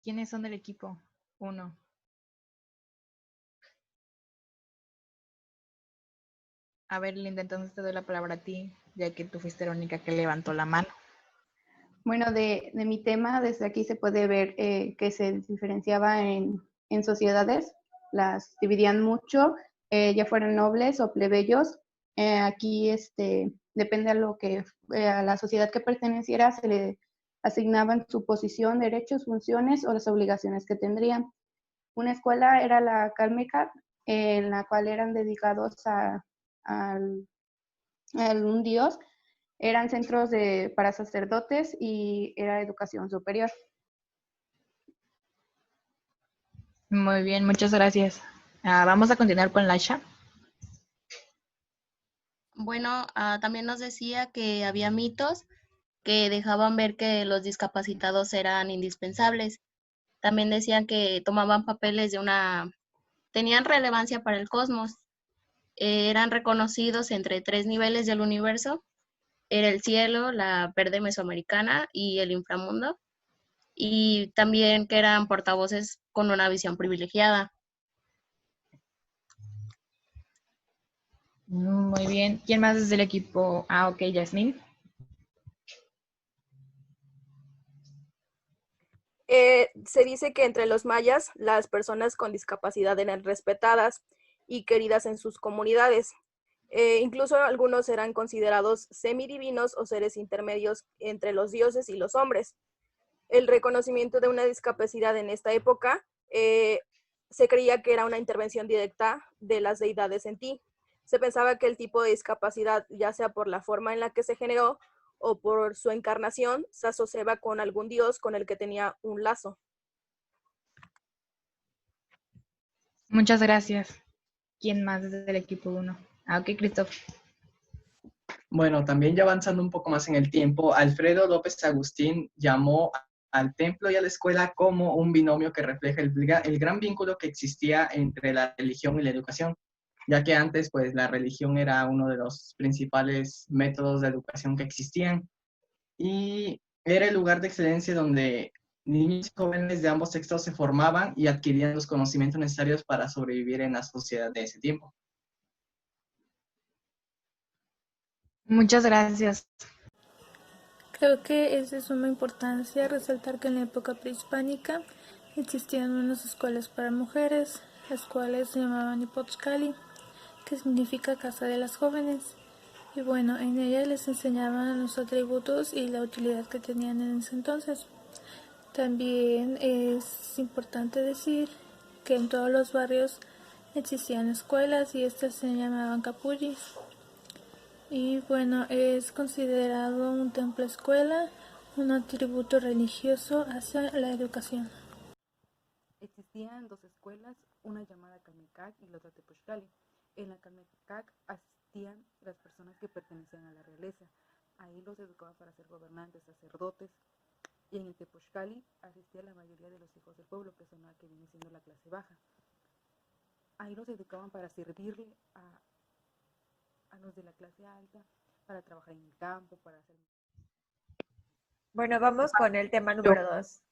¿Quiénes son del equipo? Uno. A ver, Linda, entonces te doy la palabra a ti, ya que tú fuiste la única que levantó la mano. Bueno, de mi tema, desde aquí se puede ver que se diferenciaba en sociedades, las dividían mucho, ya fueran nobles o plebeyos. Aquí depende a lo que a la sociedad que perteneciera, se le asignaban su posición, derechos, funciones o las obligaciones que tendrían. Una escuela era la Calmeca, en la cual eran dedicados a un dios. Eran centros para sacerdotes y era educación superior. Muy bien, muchas gracias. Vamos a continuar con Lasha. Bueno, también nos decía que había mitos que dejaban ver que los discapacitados eran indispensables. También decían que tomaban papeles tenían relevancia para el cosmos. Eran reconocidos entre 3 niveles del universo. Era el cielo, la verde mesoamericana y el inframundo. Y también que eran portavoces con una visión privilegiada. Muy bien. ¿Quién más es del equipo? Ok, Yasmín. Se dice que entre los mayas las personas con discapacidad eran respetadas y queridas en sus comunidades. Incluso algunos eran considerados semidivinos o seres intermedios entre los dioses y los hombres. El reconocimiento de una discapacidad en esta época se creía que era una intervención directa de las deidades en ti. Se pensaba que el tipo de discapacidad, ya sea por la forma en la que se generó o por su encarnación, se asociaba con algún dios con el que tenía un lazo. Muchas gracias. ¿Quién más es del equipo 1? Ok, Christoph. Bueno, también ya avanzando un poco más en el tiempo, Alfredo López Agustín llamó al templo y a la escuela como un binomio que refleja el gran vínculo que existía entre la religión y la educación, ya que antes pues la religión era uno de los principales métodos de educación que existían y era el lugar de excelencia donde niños y jóvenes de ambos sexos se formaban y adquirían los conocimientos necesarios para sobrevivir en la sociedad de ese tiempo. Muchas gracias. Creo que es de suma importancia resaltar que en la época prehispánica existían unas escuelas para mujeres, las cuales se llamaban Ipotzcali, que significa casa de las jóvenes. Y bueno, en ellas les enseñaban los atributos y la utilidad que tenían en ese entonces. También es importante decir que en todos los barrios existían escuelas y estas se llamaban capullis. Y bueno, es considerado un templo escuela, un atributo religioso hacia la educación. Existían dos escuelas, una llamada Calmecac y la otra Tepochcali. En la Calmecac asistían las personas que pertenecían a la realeza. Ahí los educaban para ser gobernantes, sacerdotes. Y en el Tepochcali asistía la mayoría de los hijos del pueblo, que son la que viene siendo la clase baja. Ahí los educaban para servirle a los de la clase alta, para trabajar en el campo, para hacer... Bueno, vamos con el tema número 2,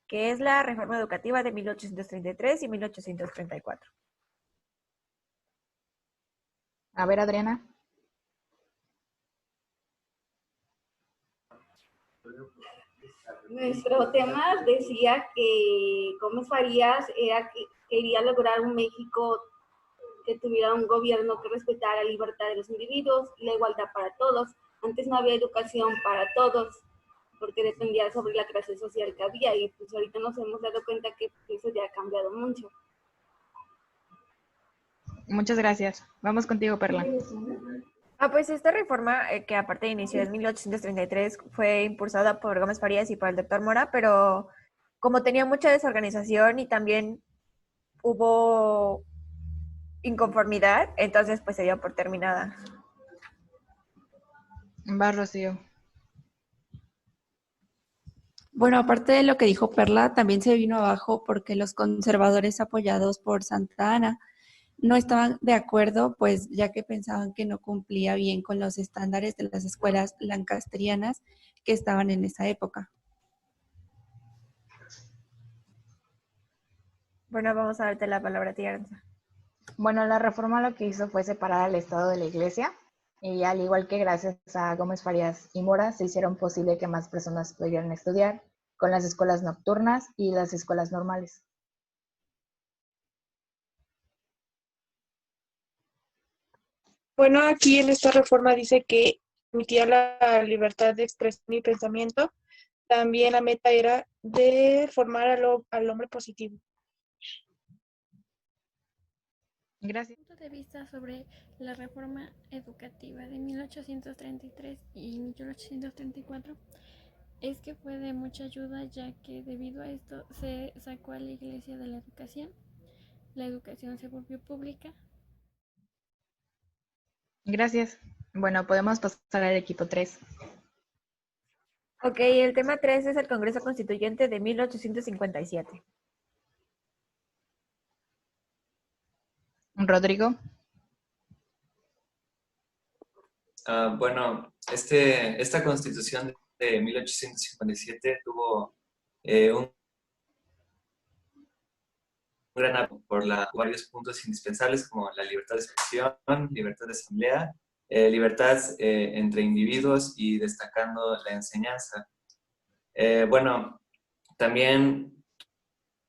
que es la reforma educativa de 1833 y 1834. A ver, Adriana. Nuestro tema decía que Gómez Farías quería lograr un México que tuviera un gobierno que respetara la libertad de los individuos y la igualdad para todos. Antes no había educación para todos, porque dependía sobre la clase social que había, y pues ahorita nos hemos dado cuenta que eso ya ha cambiado mucho. Muchas gracias. Vamos contigo, Perla. Pues esta reforma, que aparte inició en 1833, fue impulsada por Gómez Farías y por el doctor Mora, pero como tenía mucha desorganización y también hubo inconformidad, entonces pues se dio por terminada. Va, Rocío. Bueno, aparte de lo que dijo Perla, también se vino abajo porque los conservadores apoyados por Santa Anna no estaban de acuerdo, pues ya que pensaban que no cumplía bien con los estándares de las escuelas lancastrianas que estaban en esa época. Bueno, vamos a darte la palabra a ti, Aranza. Bueno, la reforma lo que hizo fue separar al Estado de la Iglesia y al igual que gracias a Gómez Farías y Mora se hicieron posible que más personas pudieran estudiar con las escuelas nocturnas y las escuelas normales. Bueno, aquí en esta reforma dice que permitía la libertad de expresión y pensamiento. También la meta era de formar al hombre positivo. Gracias. Punto de vista sobre la reforma educativa de 1833 y 1834 es que fue de mucha ayuda, ya que debido a esto se sacó a la iglesia de la educación se volvió pública. Gracias. Bueno, podemos pasar al equipo 3. Ok, el tema 3 es el Congreso Constituyente de 1857. Rodrigo. Bueno, esta constitución de 1857 tuvo un gran apoyo por varios puntos indispensables como la libertad de expresión, libertad de asamblea, libertad entre individuos y destacando la enseñanza. Bueno, también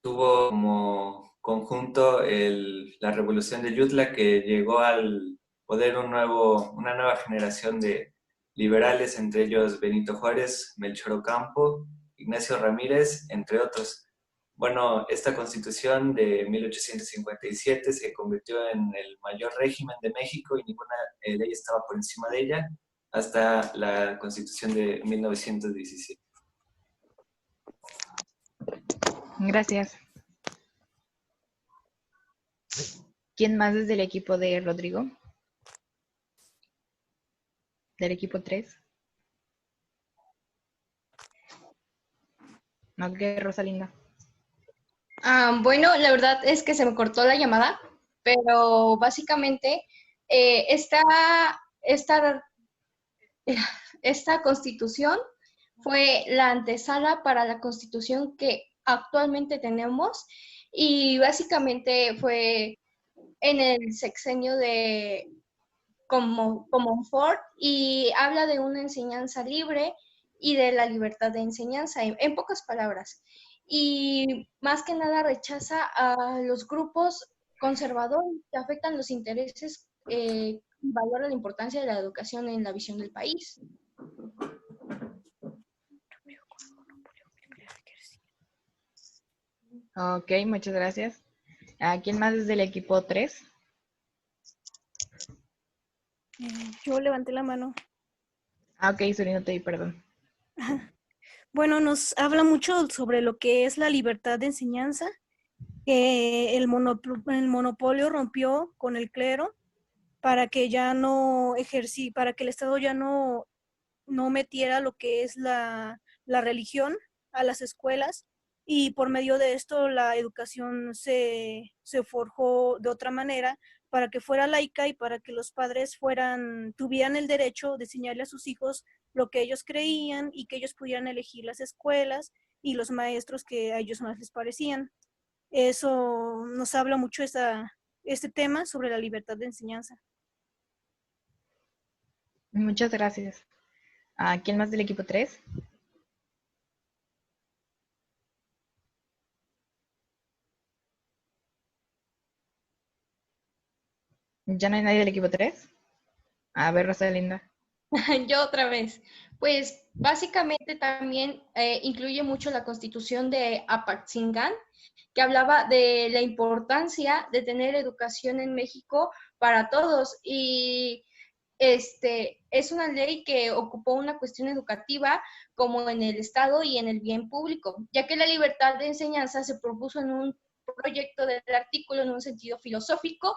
tuvo como conjunto la revolución de Yutla, que llegó al poder una nueva generación de liberales, entre ellos Benito Juárez, Melchor Ocampo, Ignacio Ramírez, entre otros. Bueno, esta constitución de 1857 se convirtió en el mayor régimen de México y ninguna ley estaba por encima de ella hasta la constitución de 1917. Gracias. ¿Quién más desde el equipo de Rodrigo? Del equipo 3. Ok, Rosalinda. Bueno, la verdad es que se me cortó la llamada, pero básicamente esta constitución fue la antesala para la constitución que actualmente tenemos y básicamente fue en el sexenio de Comonfort y habla de una enseñanza libre y de la libertad de enseñanza, en pocas palabras. Y más que nada rechaza a los grupos conservadores que afectan los intereses y valora la importancia de la educación en la visión del país. Ok, muchas gracias. ¿Quién más desde el equipo 3? Yo levanté la mano. Ok, Suri, no te di perdón. Bueno, nos habla mucho sobre lo que es la libertad de enseñanza, que el monopolio rompió con el clero para que ya no para que el Estado ya no metiera lo que es la religión a las escuelas, y por medio de esto la educación se forjó de otra manera para que fuera laica y para que los padres tuvieran el derecho de enseñarle a sus hijos lo que ellos creían y que ellos pudieran elegir las escuelas y los maestros que a ellos más les parecían. Eso nos habla mucho este tema sobre la libertad de enseñanza. Muchas gracias. ¿Quién más del equipo 3? ¿Ya no hay nadie del equipo 3? A ver, Rosalinda. Yo otra vez. Pues básicamente también incluye mucho la constitución de Apatzingán, que hablaba de la importancia de tener educación en México para todos. Y es una ley que ocupó una cuestión educativa como en el Estado y en el bien público, ya que la libertad de enseñanza se propuso en un proyecto del artículo en un sentido filosófico,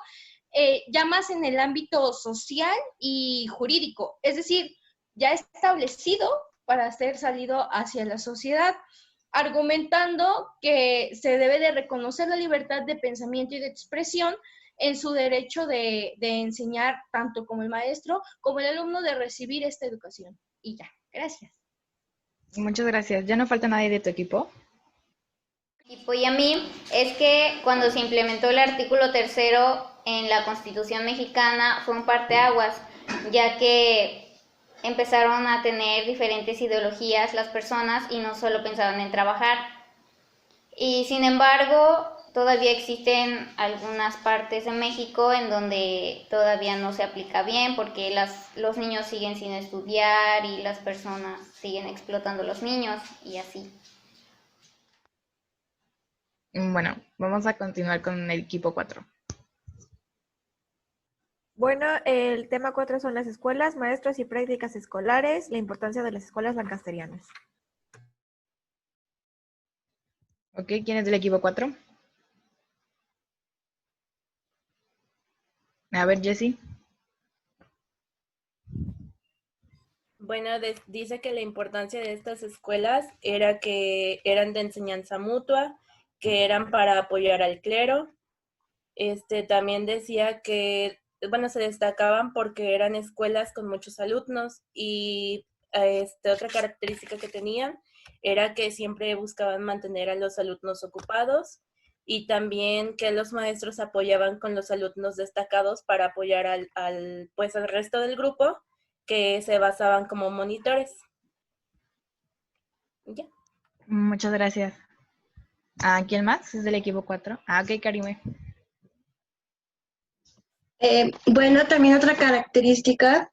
ya más en el ámbito social y jurídico, es decir, ya establecido para ser salido hacia la sociedad, argumentando que se debe de reconocer la libertad de pensamiento y de expresión en su derecho de enseñar, tanto como el maestro como el alumno, de recibir esta educación. Y ya, gracias. Muchas gracias. ¿Ya no falta nadie de tu equipo? Y a mí es que cuando se implementó el artículo 3º en la Constitución mexicana fue un parteaguas, ya que empezaron a tener diferentes ideologías las personas y no solo pensaban en trabajar. Y sin embargo, todavía existen algunas partes de México en donde todavía no se aplica bien porque los niños siguen sin estudiar y las personas siguen explotando a los niños y así. Bueno, vamos a continuar con el equipo 4. Bueno, el tema 4 son las escuelas, maestros y prácticas escolares, la importancia de las escuelas lancasterianas. Ok, ¿quién es del equipo 4? A ver, Jessie. Bueno, dice que la importancia de estas escuelas era que eran de enseñanza mutua, que eran para apoyar al clero. También decía que, bueno, se destacaban porque eran escuelas con muchos alumnos y otra característica que tenían era que siempre buscaban mantener a los alumnos ocupados y también que los maestros apoyaban con los alumnos destacados para apoyar al resto del grupo que se basaban como monitores. Ya. Muchas gracias. ¿Quién más es del equipo 4? Ok, Karime. Bueno, también otra característica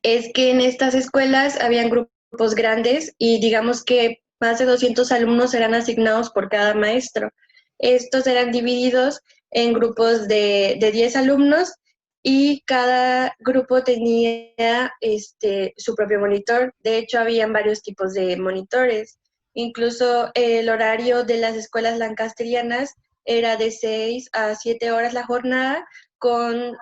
es que en estas escuelas habían grupos grandes y digamos que más de 200 alumnos eran asignados por cada maestro. Estos eran divididos en grupos de 10 alumnos y cada grupo tenía su propio monitor. De hecho, habían varios tipos de monitores. Incluso el horario de las escuelas lancasterianas era de 6 a 7 horas la jornada, con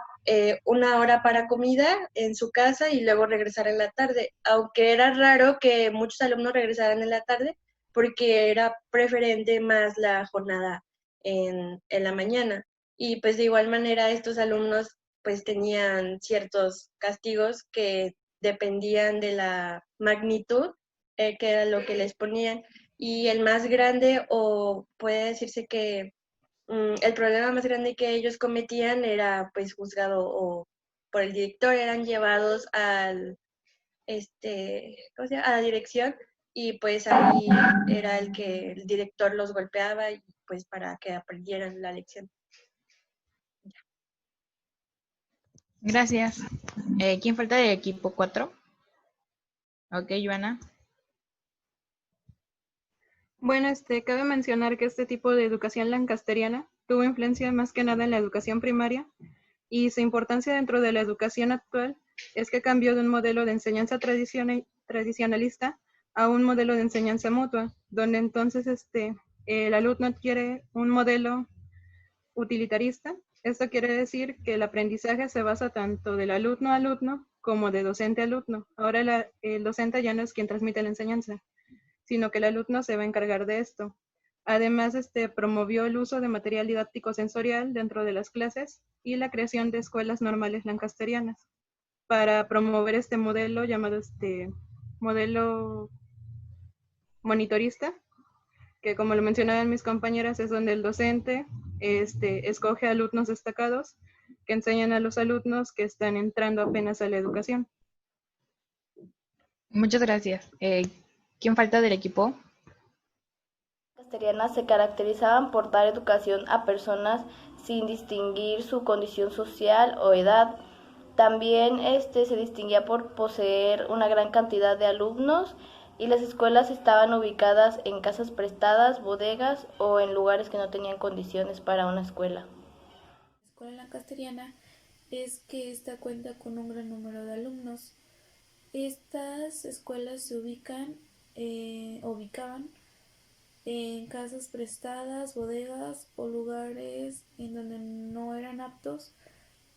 1 hora para comida en su casa y luego regresar en la tarde, aunque era raro que muchos alumnos regresaran en la tarde porque era preferente más la jornada en la mañana. Y pues de igual manera estos alumnos pues tenían ciertos castigos que dependían de la magnitud que era lo que les ponían. Y el más grande, o puede decirse que el problema más grande que ellos cometían era pues juzgado o por el director, eran llevados al ¿cómo se llama? A la dirección y pues ahí era el que el director los golpeaba y pues para que aprendieran la lección. Gracias. ¿Quién falta del equipo 4? Ok, Joana. Bueno, cabe mencionar que este tipo de educación lancasteriana tuvo influencia más que nada en la educación primaria y su importancia dentro de la educación actual es que cambió de un modelo de enseñanza tradicionalista a un modelo de enseñanza mutua, donde entonces el alumno adquiere un modelo utilitarista. Esto quiere decir que el aprendizaje se basa tanto del alumno a alumno como de docente a alumno. Ahora el docente ya no es quien transmite la enseñanza, sino que el alumno se va a encargar de esto. Además, promovió el uso de material didáctico sensorial dentro de las clases y la creación de escuelas normales lancasterianas para promover este modelo llamado modelo monitorista, que como lo mencionaban mis compañeras, es donde el docente escoge alumnos destacados que enseñan a los alumnos que están entrando apenas a la educación. Muchas gracias. ¿Quién falta del equipo? Lancasterianas se caracterizaban por dar educación a personas sin distinguir su condición social o edad. También se distinguía por poseer una gran cantidad de alumnos y las escuelas estaban ubicadas en casas prestadas, bodegas o en lugares que no tenían condiciones para una escuela. La escuela lancasteriana es que esta cuenta con un gran número de alumnos. Estas escuelas se ubicaban en casas prestadas, bodegas o lugares en donde no eran aptos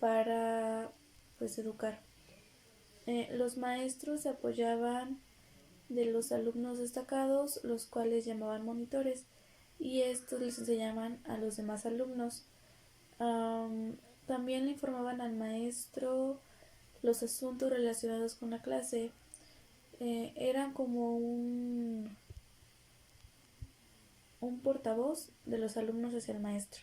para educar. Los maestros se apoyaban de los alumnos destacados, los cuales llamaban monitores, y estos les enseñaban a los demás alumnos. También le informaban al maestro los asuntos relacionados con la clase. Eran como un portavoz de los alumnos hacia el maestro.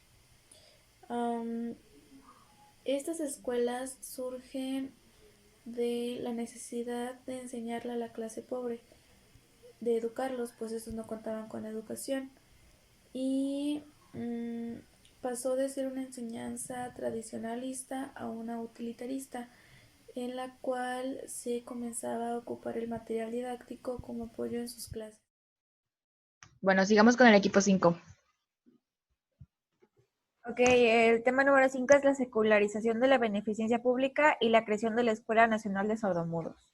Estas escuelas surgen de la necesidad de enseñarle a la clase pobre, de educarlos, pues estos no contaban con educación, y pasó de ser una enseñanza tradicionalista a una utilitarista, en la cual se comenzaba a ocupar el material didáctico como apoyo en sus clases. Bueno, sigamos con el equipo 5. Ok, el tema número 5 es la secularización de la beneficencia pública y la creación de la Escuela Nacional de Sordomudos.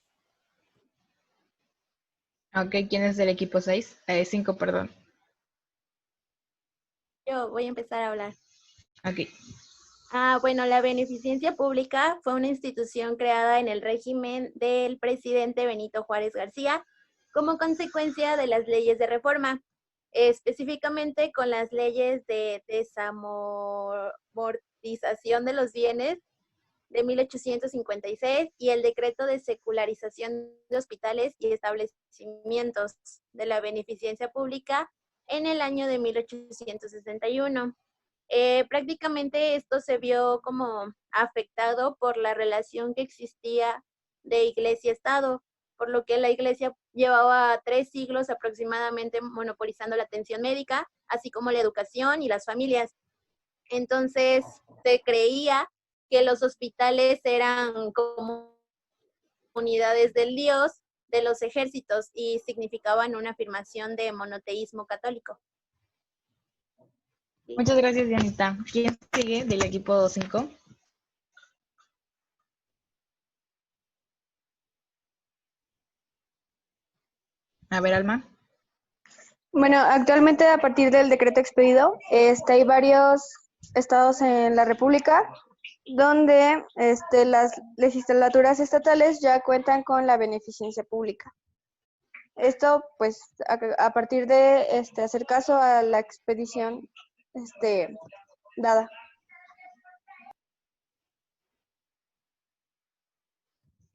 Ok, ¿quién es del equipo 6? 5, perdón. Yo voy a empezar a hablar. Ok. Bueno, la beneficencia pública fue una institución creada en el régimen del presidente Benito Juárez García como consecuencia de las leyes de reforma, específicamente con las leyes de desamortización de los bienes de 1856 y el decreto de secularización de hospitales y establecimientos de la beneficencia pública en el año de 1861. Prácticamente esto se vio como afectado por la relación que existía de Iglesia-Estado, por lo que la Iglesia llevaba 3 siglos aproximadamente monopolizando la atención médica, así como la educación y las familias. Entonces se creía que los hospitales eran como unidades del Dios, de los ejércitos, y significaban una afirmación de monoteísmo católico. Muchas gracias, Dianita. ¿Quién sigue del equipo 5? A ver, Alma. Bueno, actualmente a partir del decreto expedido, hay varios estados en la República donde las legislaturas estatales ya cuentan con la beneficencia pública. Esto, pues, a partir de hacer caso a la expedición dada.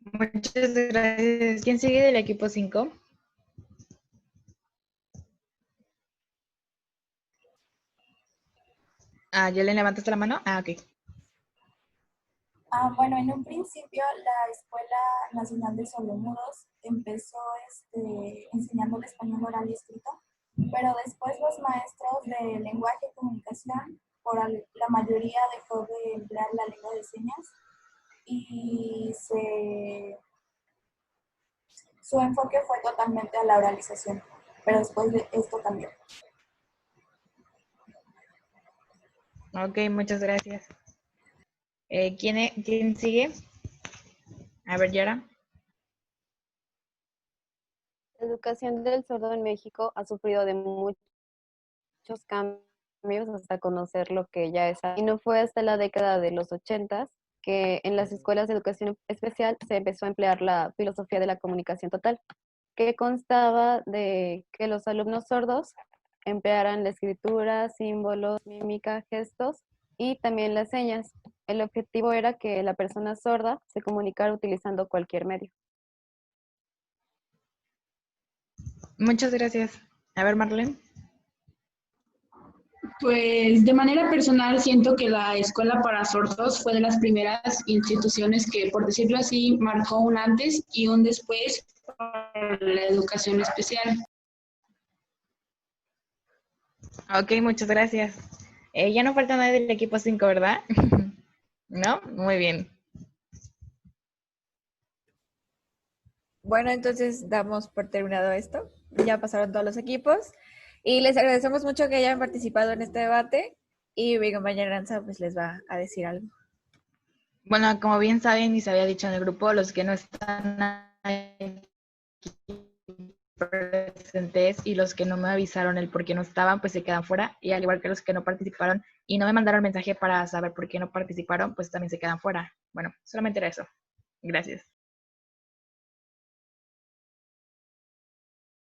Muchas gracias. ¿Quién sigue del equipo 5? ¿Ya le levantaste la mano? Ok. Bueno, en un principio la Escuela Nacional de Sordomudos empezó enseñando el español oral y escrito, pero después los maestros de lenguaje y comunicación, la mayoría dejó de emplear la lengua de señas y su enfoque fue totalmente a la oralización, pero después de esto cambió. Ok, muchas gracias. ¿Quién sigue? A ver, Yara. La educación del sordo en México ha sufrido de muchos cambios hasta conocer lo que ya es. Y no fue hasta la década de los 80 que en las escuelas de educación especial se empezó a emplear la filosofía de la comunicación total, que constaba de que los alumnos sordos emplearan la escritura, símbolos, mímica, gestos y también las señas. El objetivo era que la persona sorda se comunicara utilizando cualquier medio. Muchas gracias. A ver, Marlene. Pues de manera personal siento que la Escuela para Sordos fue de las primeras instituciones que, por decirlo así, marcó un antes y un después para la educación especial. Ok, muchas gracias. Ya no falta nadie del equipo 5, ¿verdad? ¿No? Muy bien. Bueno, entonces damos por terminado esto. Ya pasaron todos los equipos. Y les agradecemos mucho que hayan participado en este debate. Y mi compañera Aranza pues les va a decir algo. Bueno, como bien saben y se había dicho en el grupo, los que no están aquí presentes y los que no me avisaron el por qué no estaban, pues se quedan fuera. Y al igual que los que no participaron y no me mandaron mensaje para saber por qué no participaron, pues también se quedan fuera. Bueno, solamente era eso. Gracias.